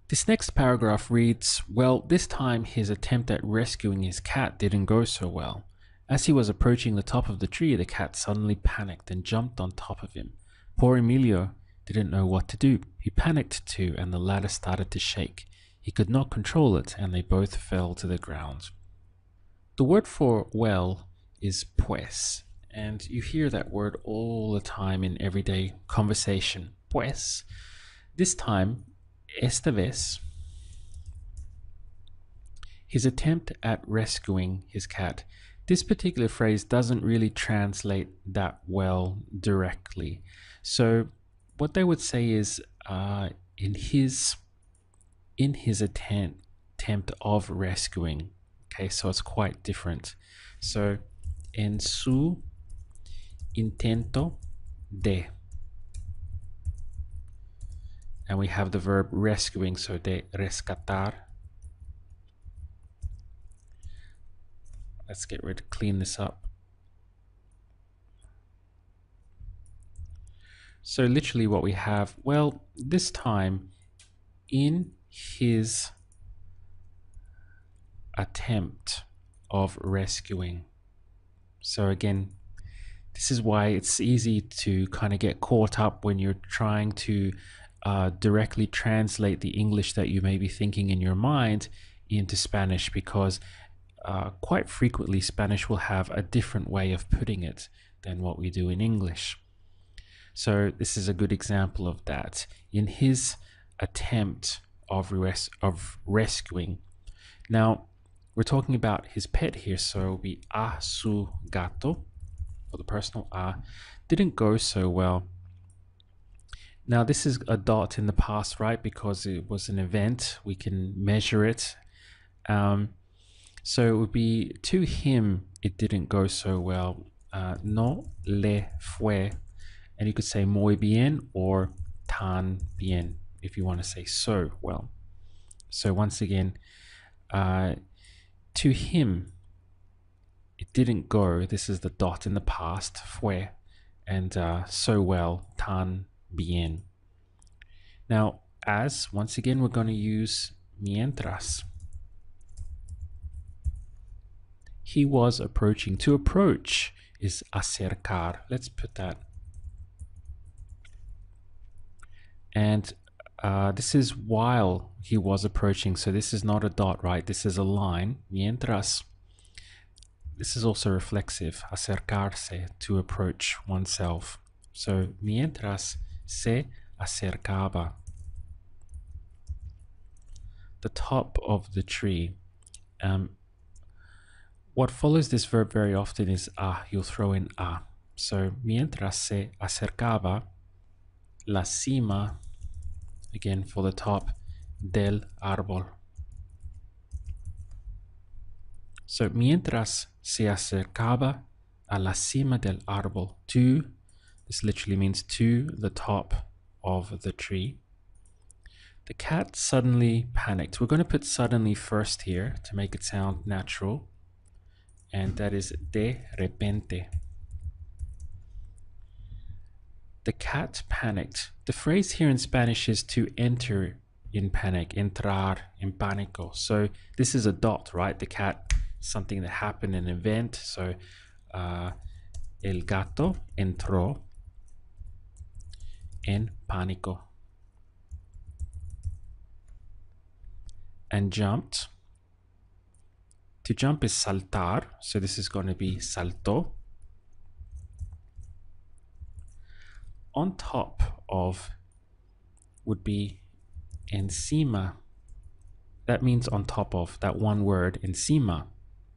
This next paragraph reads, well, this time his attempt at rescuing his cat didn't go so well. As he was approaching the top of the tree, the cat suddenly panicked and jumped on top of him. Poor Emilio didn't know what to do. He panicked too, and the ladder started to shake. He could not control it, and they both fell to the ground. The word for well is pues, and you hear that word all the time in everyday conversation. Pues. This time, esta vez, his attempt at rescuing his cat. This particular phrase doesn't really translate that well directly. So, what they would say is in his attempt of rescuing. Okay, so it's quite different. So, en su intento de. And we have the verb rescuing, so de rescatar. Let's clean this up. So literally what we have, well, this time in his attempt of rescuing. So again, this is why it's easy to kind of get caught up when you're trying to directly translate the English that you may be thinking in your mind into Spanish, because quite frequently Spanish will have a different way of putting it than what we do in English. So this is a good example of that. In his attempt of rescuing. Now, we're talking about his pet here, so we a su gato, or the personal a, didn't go so well. Now, this is a dot in the past, right? Because it was an event, we can measure it. So it would be to him, it didn't go so well. No le fue. And you could say muy bien or tan bien if you want to say so well. So once again, to him, it didn't go. This is the dot in the past, fue, and so well, tan bien. Now, as, once again, we're going to use mientras. He was approaching. To approach is acercar. Let's put that. And this is while he was approaching. So this is not a dot, right? This is a line. Mientras. This is also reflexive. Acercarse, to approach oneself. So mientras se acercaba. The top of the tree. What follows this verb very often is a. You'll throw in a. So mientras se acercaba la cima, again for the top, del árbol. So mientras se acercaba a la cima del árbol, to, this literally means to the top of the tree. The cat suddenly panicked. We're going to put suddenly first here to make it sound natural. And that is de repente. The cat panicked. The phrase here in Spanish is to enter in panic, entrar en pánico. So this is a dot, right? The cat, something that happened, an event. So el gato entró en pánico. And jumped. To jump is saltar. So this is going to be saltó. On top of would be encima. That means on top of. That one word, encima,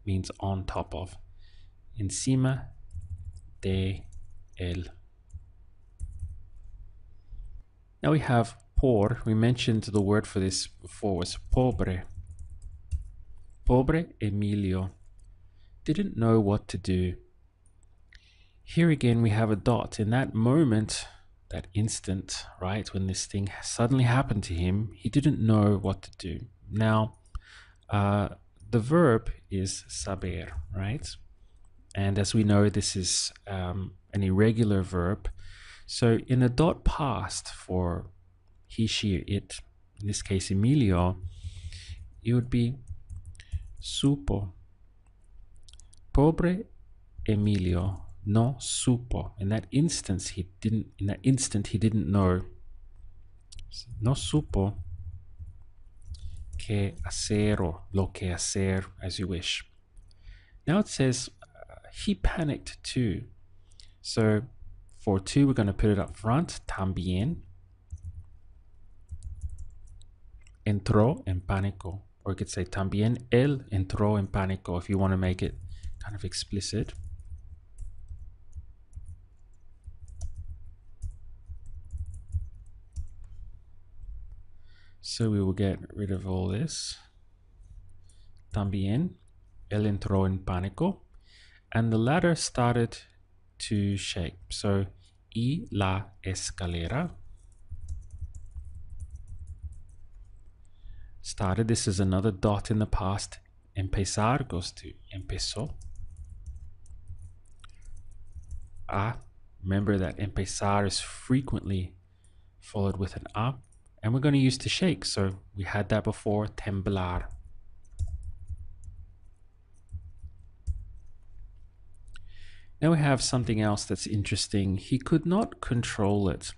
means on top of. Encima de él. Now we have por. We mentioned the word for this before was pobre. Pobre Emilio didn't know what to do. Here again we have a dot. In that moment, that instant, right, when this thing suddenly happened to him, he didn't know what to do. Now, the verb is saber, right? And as we know, this is an irregular verb. So in the dot past for he, she, it, in this case Emilio, it would be supo. Pobre Emilio no supo. In that instant he didn't know. No supo que hacer, or lo que hacer, as you wish. Now it says he panicked too. So for two, we're going to put it up front. También entró en pánico. Or you could say también él entró en pánico if you want to make it kind of explicit. So we will get rid of all this. También él entró en pánico. And the ladder started to shake. So, y la escalera started. This is another dot in the past. Empezar goes to empezó. Remember that empezar is frequently followed with an a. And we're going to use to shake. So we had that before, temblar. Now we have something else that's interesting. He could not control it.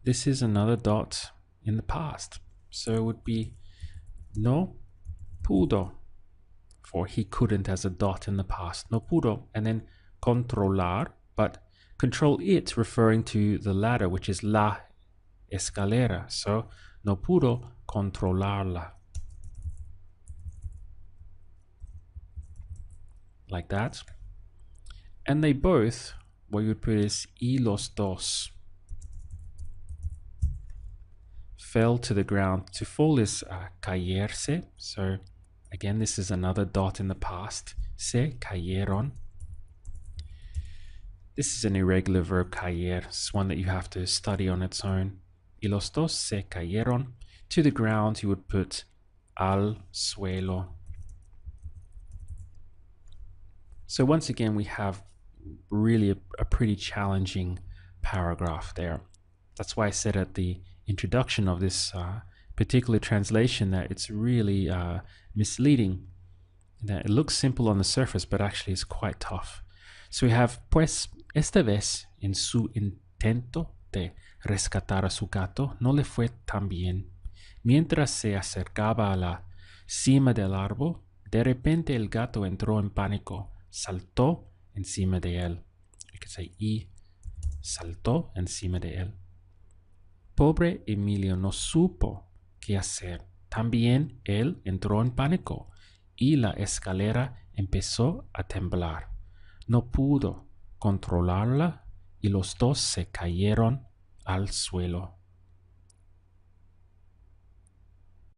This is another dot in the past. So it would be no pudo, for he couldn't as a dot in the past. No pudo, and then controlar, but control it referring to the ladder, which is la escalera. So no pudo controlarla. Like that. And they both, what you would put is y los dos, fell to the ground. To fall is caerse. So again, this is another dot in the past. Se cayeron. This is an irregular verb, caer. It's one that you have to study on its own. Y los dos se cayeron. To the ground, you would put al suelo. So once again, we have really a pretty challenging paragraph there. That's why I said at the introduction of this particular translation that it's really misleading. That it looks simple on the surface, but actually it's quite tough. So we have, pues, esta vez en su intento de rescatar a su gato, no le fue tan bien. Mientras se acercaba a la cima del árbol, de repente el gato entró en pánico, saltó encima de él. You could say y saltó encima de él. Pobre Emilio no supo qué hacer. También él entró en pánico y la escalera empezó a temblar. No pudo controlarla y los dos se cayeron al suelo.